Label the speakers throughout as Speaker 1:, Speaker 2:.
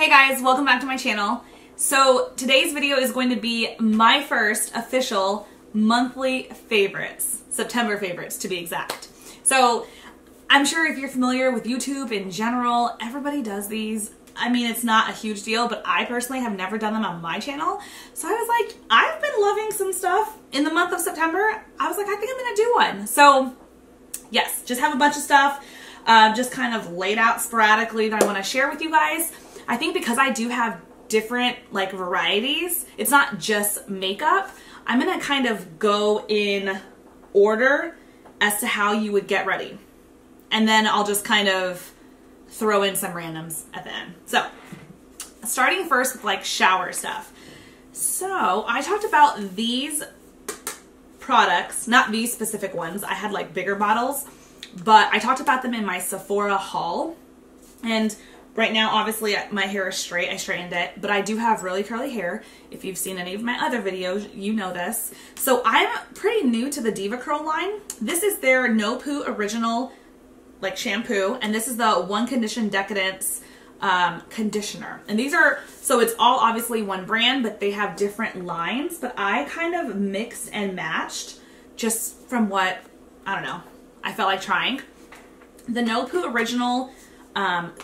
Speaker 1: Hey guys, welcome back to my channel. So today's video is going to be my first official monthly favorites, September favorites to be exact. So I'm sure if you're familiar with YouTube in general, everybody does these. I mean, it's not a huge deal, but I personally have never done them on my channel. So I was like, I've been loving some stuff in the month of September. I was like, I think I'm gonna do one. So yes, just have a bunch of stuff just kind of laid out sporadically that I wanna share with you guys. I think because I do have different like varieties, it's not just makeup, I'm gonna kind of go in order as to how you would get ready. And then I'll just kind of throw in some randoms at the end. So starting first with like shower stuff. So I talked about these products, not these specific ones. I had like bigger bottles, but I talked about them in my Sephora haul. And right now, obviously, my hair is straight. I straightened it, but I do have really curly hair. If you've seen any of my other videos, you know this. So I'm pretty new to the DEVACURL line. This is their No-Poo original like shampoo, and this is the One Condition Decadence conditioner. And these are, so it's all obviously one brand, but they have different lines. But I kind of mixed and matched just from what, I don't know, I felt like trying. The No-Poo original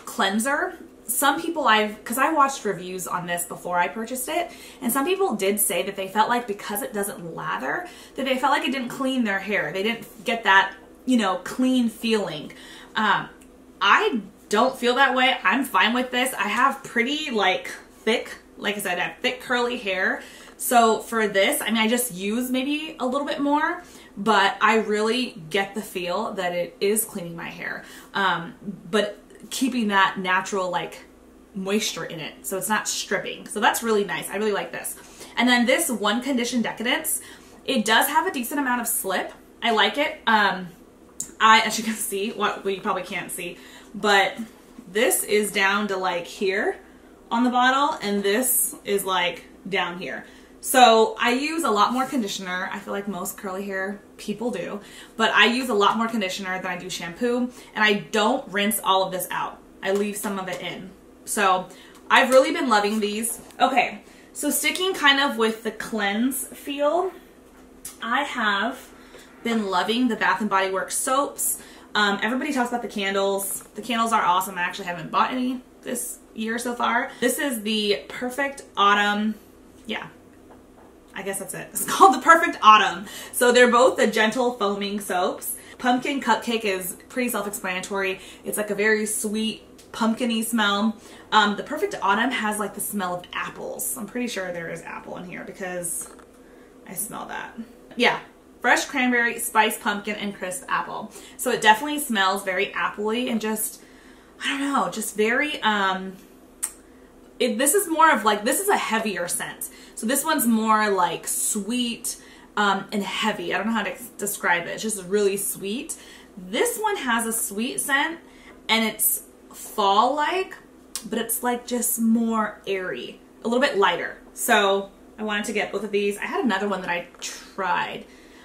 Speaker 1: cleanser, some people because I watched reviews on this before I purchased it, and some people did say that they felt like because it doesn't lather, that they felt like it didn't clean their hair. They didn't get that, you know, clean feeling. I don't feel that way. I'm fine with this. I have pretty like thick, like I said, I have thick curly hair. So for this, I mean, I just use maybe a little bit more, but I really get the feel that it is cleaning my hair. But keeping that natural like moisture in it, so it's not stripping. So that's really nice. I really like this. And then this One Condition Decadence, it does have a decent amount of slip. I like it. As you can see, well, you probably can't see, but this is down to like here on the bottle, and this is like down here. So I use a lot more conditioner. I feel like most curly hair people do, but I use a lot more conditioner than I do shampoo, and I don't rinse all of this out. I leave some of it in. So I've really been loving these. Okay, so sticking kind of with the cleanse feel, I have been loving the Bath & Body Works soaps. Everybody talks about the candles. The candles are awesome. I actually haven't bought any this year so far. This is the Perfect Autumn. Yeah, I guess that's it. It's called the Perfect Autumn. So they're both the gentle foaming soaps. Pumpkin Cupcake is pretty self-explanatory. It's like a very sweet, pumpkin-y smell. The Perfect Autumn has like the smell of apples. I'm pretty sure there is apple in here because I smell that. Yeah. Fresh cranberry, spiced pumpkin, and crisp apple. So it definitely smells very apple-y and just, I don't know, just very, this is more of like, this is a heavier scent. So this one's more like sweet and heavy. I don't know how to describe it. It's just really sweet. This one has a sweet scent, and it's fall-like, but it's like just more airy, a little bit lighter. So I wanted to get both of these. I had another one that I tried.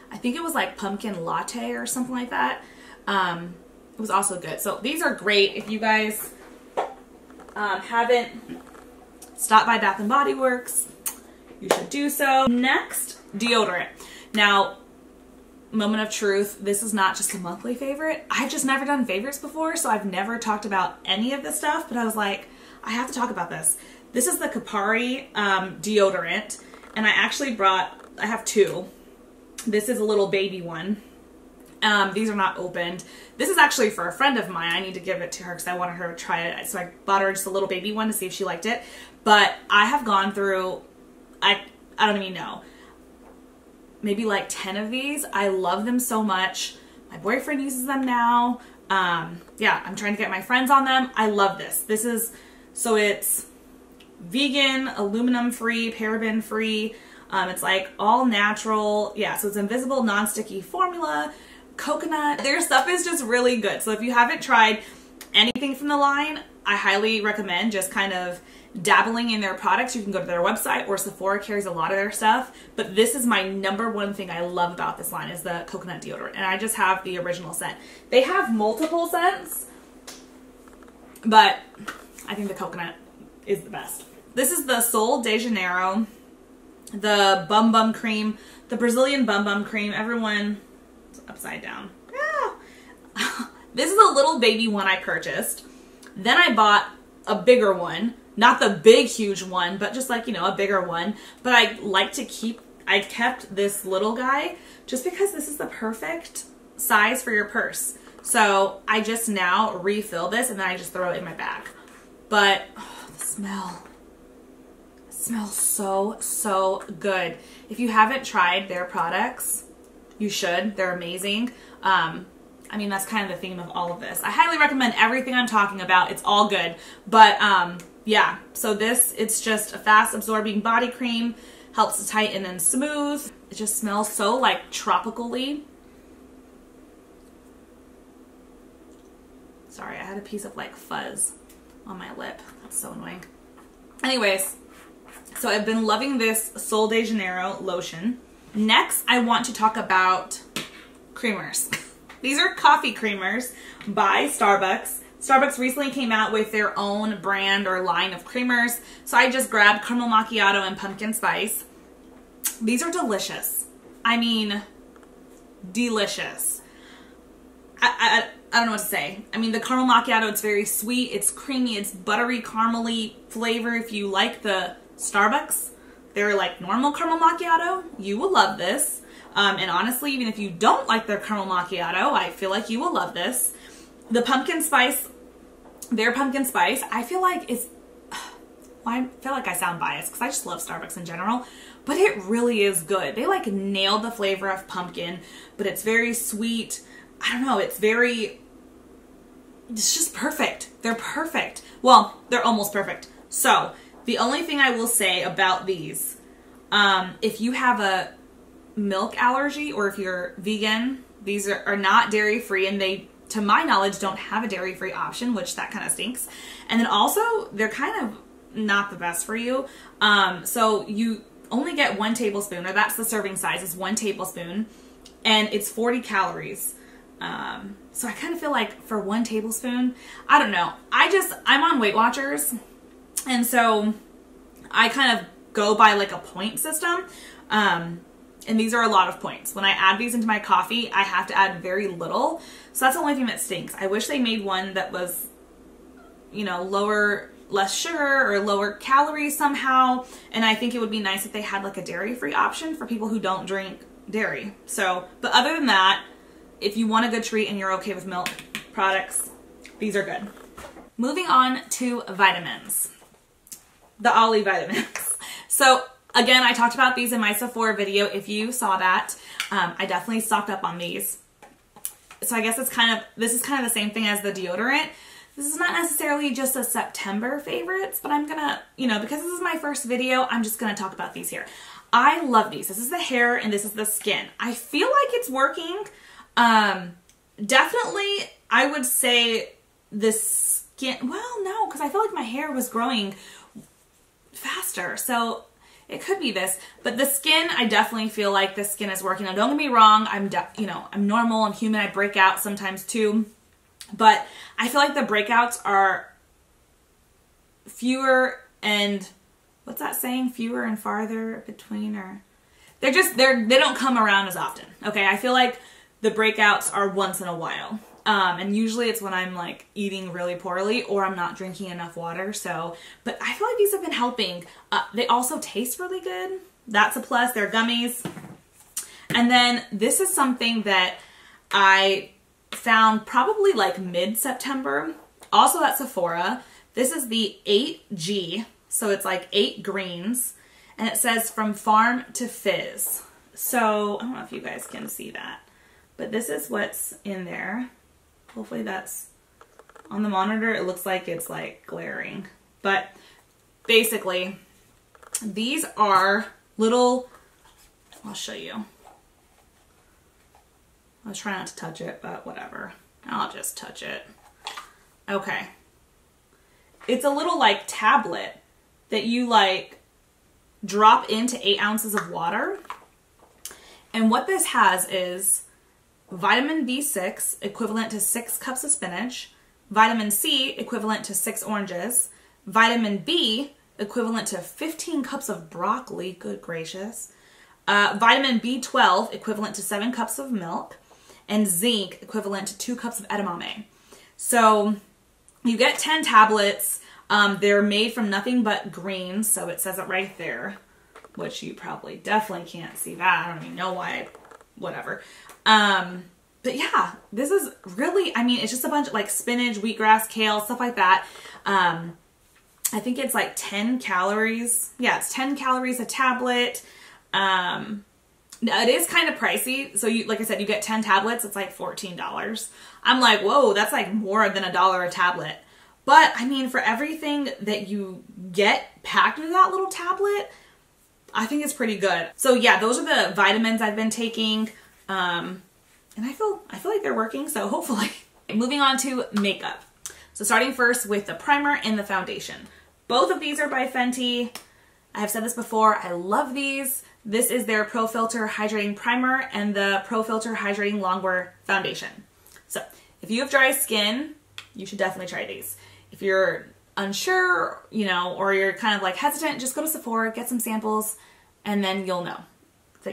Speaker 1: I think it was like pumpkin latte or something like that. It was also good. So these are great. If you guys haven't stopped by Bath & Body Works, you should do so. Next, deodorant. Now, moment of truth, this is not just a monthly favorite. I've just never done favorites before, so I've never talked about any of this stuff, but I was like, I have to talk about this. This is the Kopari deodorant, and I actually I have two. This is a little baby one. These are not opened. This is actually for a friend of mine. I need to give it to her because I wanted her to try it. So I bought her just a little baby one to see if she liked it. But I have gone through, I don't even know, maybe like 10 of these. I love them so much. My boyfriend uses them now. Yeah, I'm trying to get my friends on them. I love this. This is, so it's vegan, aluminum free, paraben free. It's like all natural. Yeah, so it's invisible, non-sticky formula, coconut. Their stuff is just really good. So if you haven't tried anything from the line, I highly recommend just kind of dabbling in their products. You can go to their website, or Sephora carries a lot of their stuff. But this is my #1 thing I love about this line is the coconut deodorant. And I just have the original scent. They have multiple scents, but I think the coconut is the best. This is the Sol de Janeiro, the Bum Bum Cream, the Brazilian Bum Bum Cream. Everyone, it's upside down. Yeah. This is a little baby one I purchased. Then I bought a bigger one. Not the big, huge one, but just like, you know, a bigger one. But I kept this little guy just because this is the perfect size for your purse. So I just now refill this and then I just throw it in my bag. But oh, the smell. It smells so, so good. If you haven't tried their products, you should. They're amazing. I mean, that's kind of the theme of all of this. I highly recommend everything I'm talking about. It's all good. But yeah, so this, it's just a fast absorbing body cream. Helps to tighten and smooth. It just smells so like tropically. Sorry, I had a piece of like fuzz on my lip. That's so annoying. Anyways, so I've been loving this Sol de Janeiro lotion. Next, I want to talk about creamers. These are coffee creamers by Starbucks. Starbucks recently came out with their own brand or line of creamers. So I just grabbed caramel macchiato and pumpkin spice. These are delicious. I mean, delicious. I don't know what to say. I mean, the caramel macchiato, it's very sweet, it's creamy, it's buttery, caramely flavor. If you like the Starbucks, they're like normal caramel macchiato, you will love this. And honestly, even if you don't like their caramel macchiato, I feel like you will love this. The pumpkin spice, their pumpkin spice, I feel like it's, well, I feel like I sound biased because I just love Starbucks in general, but it really is good. They like nailed the flavor of pumpkin, but it's very sweet. I don't know, it's just perfect. They're perfect. Well, they're almost perfect. So, the only thing I will say about these, if you have a milk allergy or if you're vegan, these are not dairy free, and they, to my knowledge, don't have a dairy free option, which that kind of stinks. And then also, they're kind of not the best for you. So you only get 1 tablespoon, or that's the serving size, is 1 tablespoon, and it's 40 calories. So I kind of feel like for 1 tablespoon, I don't know. I'm on Weight Watchers, and so I kind of go by like a point system. And these are a lot of points. When I add these into my coffee, I have to add very little. So that's the only thing that stinks. I wish they made one that was, you know, less sugar or lower calories somehow. And I think it would be nice if they had like a dairy-free option for people who don't drink dairy. So, but other than that, if you want a good treat and you're okay with milk products, these are good. Moving on to vitamins. The OLLY vitamins. So again, I talked about these in my Sephora video. If you saw that, I definitely stocked up on these. So I guess this is kind of the same thing as the deodorant. This is not necessarily just a September favorites, but I'm gonna, you know, because this is my first video, I'm just gonna talk about these here. I love these. This is the hair and this is the skin. I feel like it's working. Definitely, I would say the skin, well, no, because I feel like my hair was growing faster. So it could be this, but the skin, I definitely feel like the skin is working. Now, don't get me wrong. I'm normal. I'm human. I break out sometimes too, but I feel like the breakouts are fewer and, what's that saying? Fewer and farther between, or they don't come around as often. Okay. I feel like the breakouts are once in a while. And usually it's when I'm like eating really poorly or I'm not drinking enough water. So, but I feel like these have been helping. They also taste really good. That's a plus. They're gummies. And then this is something that I found probably like mid-September. Also at Sephora. This is the 8G. So it's like 8 greens. And it says from farm to fizz. So I don't know if you guys can see that. But this is what's in there. Hopefully that's on the monitor. It looks like it's like glaring. But basically, these are little, I'll show you. I was trying not to touch it, but whatever. I'll just touch it. Okay. It's a little like tablet that you like drop into 8 ounces of water. And what this has is vitamin B6, equivalent to 6 cups of spinach, vitamin C, equivalent to 6 oranges, vitamin B, equivalent to 15 cups of broccoli, good gracious. Vitamin B12, equivalent to 7 cups of milk. And zinc, equivalent to 2 cups of edamame. So you get 10 tablets. They're made from nothing but greens, so it says it right there, which you probably definitely can't see that. I don't even know why, whatever. But yeah, this is really, I mean, it's just a bunch of like spinach, wheatgrass, kale, stuff like that. I think it's like 10 calories. Yeah, it's 10 calories a tablet. It is kind of pricey. So you, like I said, you get 10 tablets, it's like $14. I'm like, whoa, that's like more than $1 a tablet. But I mean, for everything that you get packed into that little tablet, I think it's pretty good. So yeah, those are the vitamins I've been taking. And I feel like they're working, so hopefully. Moving on to makeup. So starting first with the primer and the foundation. Both of these are by Fenty. I have said this before, I love these. This is their Pro Filt'r Hydrating Primer and the Pro Filt'r Hydrating Longwear Foundation. So if you have dry skin, you should definitely try these. If you're unsure, you know, or you're kind of like hesitant, just go to Sephora, get some samples, and then you'll know.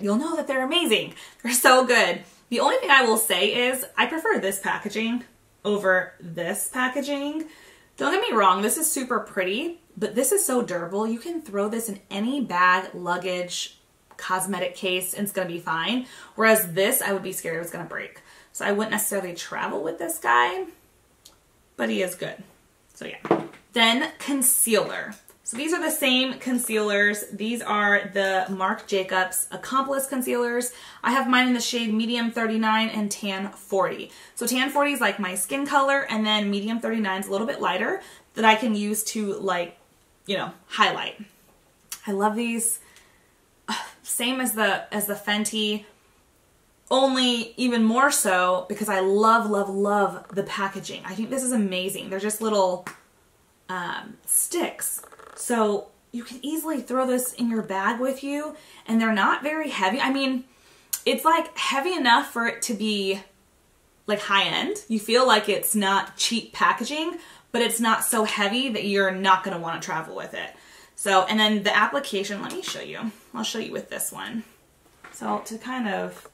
Speaker 1: You'll know that they're amazing. They're so good. The only thing I will say is I prefer this packaging over this packaging. Don't get me wrong, this is super pretty, but this is so durable. You can throw this in any bag, luggage, cosmetic case, and it's gonna be fine. Whereas this, I would be scared it was gonna break. So I wouldn't necessarily travel with this guy, but he is good. So yeah. Then concealer. So these are the same concealers. These are the Marc Jacobs Accomplice concealers. I have mine in the shade medium 39 and tan 40. So tan 40 is like my skin color, and then medium 39 is a little bit lighter that I can use to, like, you know, highlight. I love these. Same as the Fenty, only even more so because I love, love, love the packaging. I think this is amazing. They're just little sticks. So you can easily throw this in your bag with you, and they're not very heavy. I mean, it's like heavy enough for it to be like high end. You feel like it's not cheap packaging, but it's not so heavy that you're not going to want to travel with it. So, and then the application, let me show you. I'll show you with this one. So to kind of,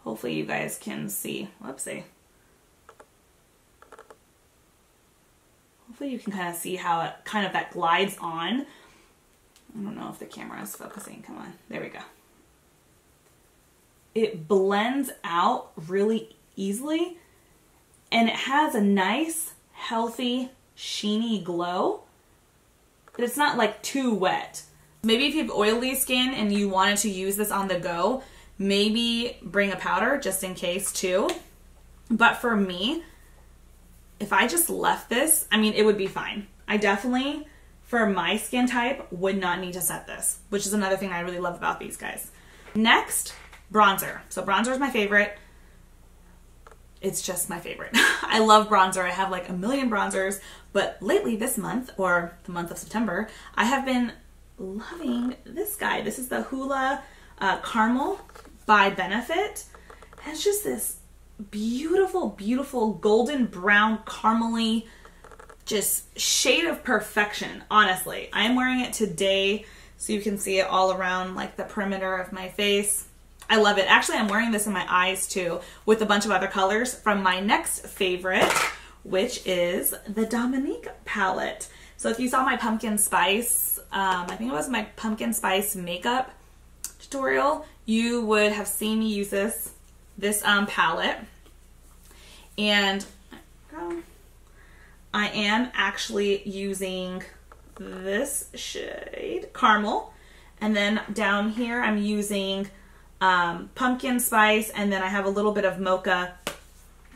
Speaker 1: hopefully you guys can see, whoopsie. Hopefully you can kind of see how it kind of that glides on. I don't know if the camera is focusing. Come on. There we go. It blends out really easily, and it has a nice, healthy, sheeny glow, but it's not like too wet. Maybe if you have oily skin and you wanted to use this on the go, maybe bring a powder just in case too. But for me, if I just left this, I mean, it would be fine. I definitely, for my skin type, would not need to set this, which is another thing I really love about these guys. Next, bronzer. So bronzer is my favorite. It's just my favorite. I love bronzer. I have like a million bronzers, but lately this month, or the month of September, I have been loving this guy. This is the Hoola Caramel by Benefit. And it's just this beautiful, beautiful golden brown caramely, just shade of perfection, honestly. I am wearing it today so you can see it all around like the perimeter of my face. I love it. Actually, I'm wearing this in my eyes too with a bunch of other colors from my next favorite, which is the Dominique palette. So if you saw my pumpkin spice, I think it was my pumpkin spice makeup tutorial, you would have seen me use this palette. And I am actually using this shade, Caramel. And then down here I'm using pumpkin spice, and then I have a little bit of mocha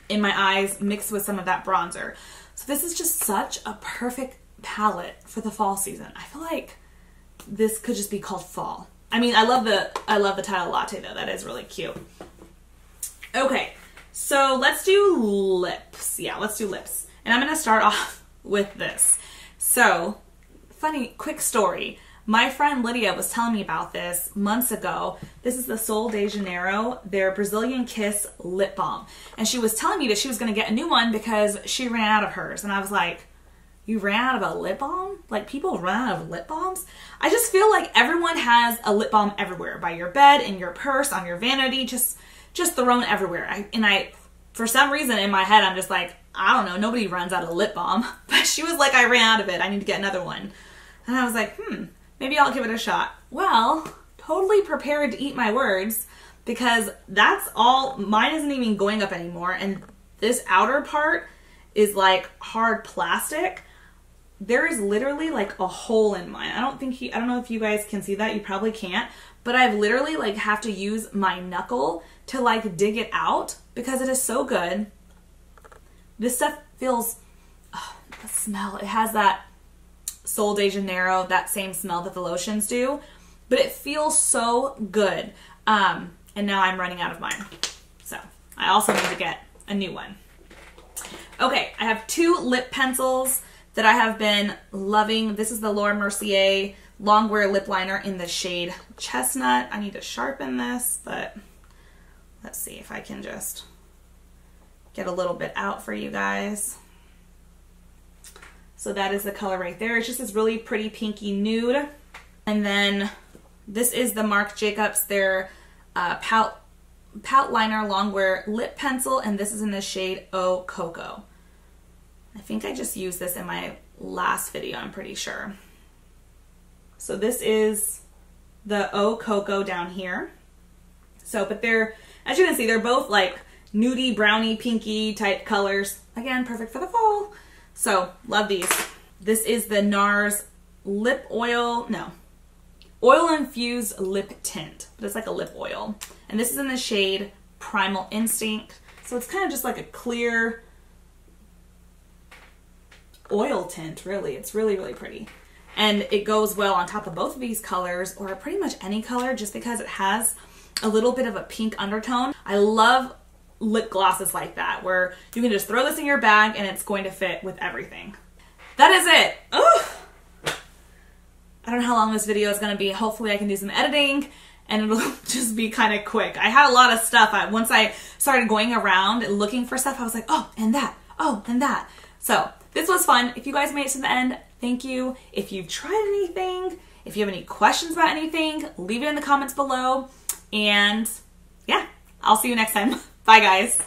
Speaker 1: in my eyes mixed with some of that bronzer. So this is just such a perfect palette for the fall season. I feel like this could just be called fall. I mean, I love the title Latte though. That is really cute. Okay, so let's do lips. Yeah, let's do lips. And I'm gonna start off with this. So, funny, quick story. My friend Lydia was telling me about this months ago. This is the Sol de Janeiro, their Brazilian Kiss lip balm. And she was telling me that she was gonna get a new one because she ran out of hers. And I was like, You ran out of a lip balm? Like, people run out of lip balms? I just feel like everyone has a lip balm everywhere. By your bed, in your purse, on your vanity, just thrown everywhere. For some reason in my head, I'm just like, I don't know, nobody runs out of lip balm. But she was like, I ran out of it. I need to get another one. And I was like, maybe I'll give it a shot. Well, totally prepared to eat my words because that's all, mine isn't even going up anymore. And this outer part is like hard plastic. There is literally like a hole in mine. I don't know if you guys can see that. You probably can't. But I've literally like have to use my knuckle to like dig it out because it is so good. This stuff feels, the smell, it has that Sol de Janeiro, that same smell that the lotions do, but it feels so good. And now I'm running out of mine. So I also need to get a new one. Okay, I have 2 lip pencils that I have been loving. This is the Laura Mercier Longwear lip liner in the shade Chestnut. I need to sharpen this, but let's see if I can just get a little bit out for you guys. So that is the color right there. It's just this really pretty pinky nude. And then this is the Marc Jacobs, their Pout Liner Longwear lip pencil, and this is in the shade Oh Cocoa. I think I just used this in my last video, I'm pretty sure. So this is the Oh Cocoa down here. So, but they're, as you can see, they're both like nudie, brownie, pinky type colors. Again, perfect for the fall. So, love these. This is the NARS Lip Oil, no, Oil Infused Lip Tint, but it's like a lip oil. And this is in the shade Primal Instinct. So it's kind of just like a clear oil tint, really. It's really, really pretty. And it goes well on top of both of these colors, or pretty much any color, just because it has a little bit of a pink undertone. I love lip glosses like that, where you can just throw this in your bag and it's going to fit with everything. That is it. Ugh. I don't know how long this video is going to be. Hopefully I can do some editing and it'll just be kind of quick. I had a lot of stuff. Once I started going around and looking for stuff, I was like, oh, and that. Oh, and that. So this was fun. If you guys made it to the end, thank you. If you've tried anything, if you have any questions about anything, leave it in the comments below. And yeah, I'll see you next time. Bye, guys.